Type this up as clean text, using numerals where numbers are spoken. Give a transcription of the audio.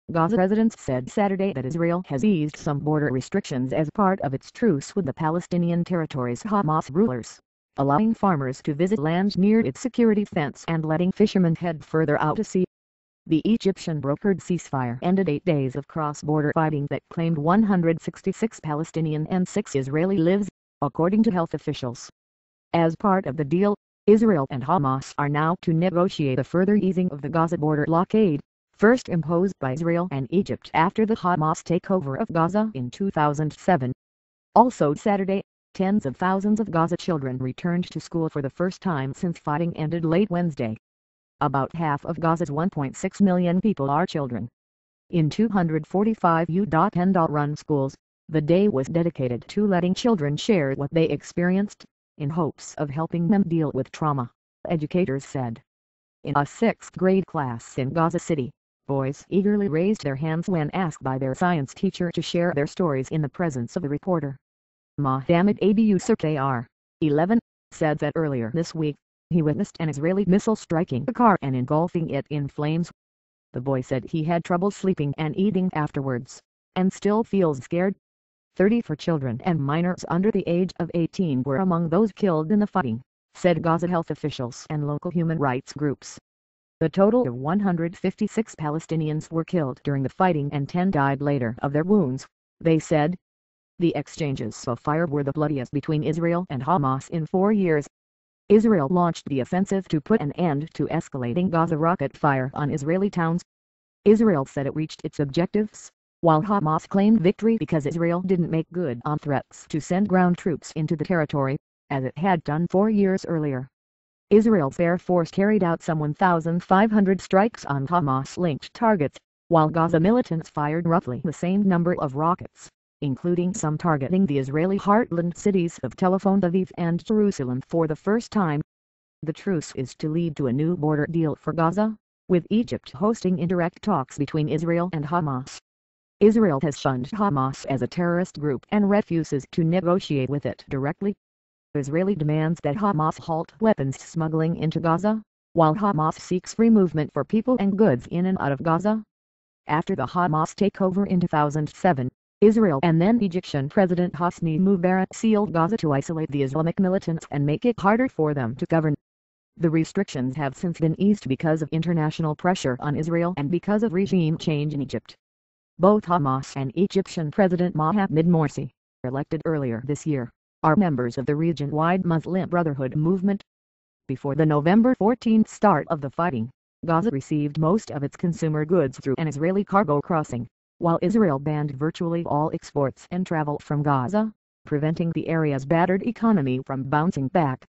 Gaza residents said Saturday that Israel has eased some border restrictions as part of its truce with the Palestinian territories' Hamas rulers, allowing farmers to visit land near its security fence and letting fishermen head further out to sea. The Egyptian-brokered ceasefire ended 8 days of cross-border fighting that claimed 166 Palestinian and 6 Israeli lives, according to health officials. As part of the deal, Israel and Hamas are now to negotiate a further easing of the Gaza border blockade, first imposed by Israel and Egypt after the Hamas takeover of Gaza in 2007. Also Saturday, tens of thousands of Gaza children returned to school for the first time since fighting ended late Wednesday. About half of Gaza's 1.6 million people are children. In 245 U.N.-run schools, the day was dedicated to letting children share what they experienced, in hopes of helping them deal with trauma, educators said. In a 6th grade class in Gaza City, boys eagerly raised their hands when asked by their science teacher to share their stories in the presence of a reporter. Mohammed Abu Surkar, 11, said that earlier this week, he witnessed an Israeli missile striking a car and engulfing it in flames. The boy said he had trouble sleeping and eating afterwards, and still feels scared. 34 children and minors under the age of 18 were among those killed in the fighting, said Gaza health officials and local human rights groups. The total of 156 Palestinians were killed during the fighting and 10 died later of their wounds, they said. The exchanges of fire were the bloodiest between Israel and Hamas in 4 years. Israel launched the offensive to put an end to escalating Gaza rocket fire on Israeli towns. Israel said it reached its objectives, while Hamas claimed victory because Israel didn't make good on threats to send ground troops into the territory, as it had done 4 years earlier. Israel's Air Force carried out some 1,500 strikes on Hamas-linked targets, while Gaza militants fired roughly the same number of rockets, including some targeting the Israeli heartland cities of Tel Aviv and Jerusalem for the first time. The truce is to lead to a new border deal for Gaza, with Egypt hosting indirect talks between Israel and Hamas. Israel has shunned Hamas as a terrorist group and refuses to negotiate with it directly. Israeli demands that Hamas halt weapons smuggling into Gaza, while Hamas seeks free movement for people and goods in and out of Gaza. After the Hamas takeover in 2007, Israel and then Egyptian President Hosni Mubarak sealed Gaza to isolate the Islamic militants and make it harder for them to govern. The restrictions have since been eased because of international pressure on Israel and because of regime change in Egypt. Both Hamas and Egyptian President Mohammed Morsi, elected earlier this year, are members of the region-wide Muslim Brotherhood movement. Before the November 14 start of the fighting, Gaza received most of its consumer goods through an Israeli cargo crossing, while Israel banned virtually all exports and travel from Gaza, preventing the area's battered economy from bouncing back.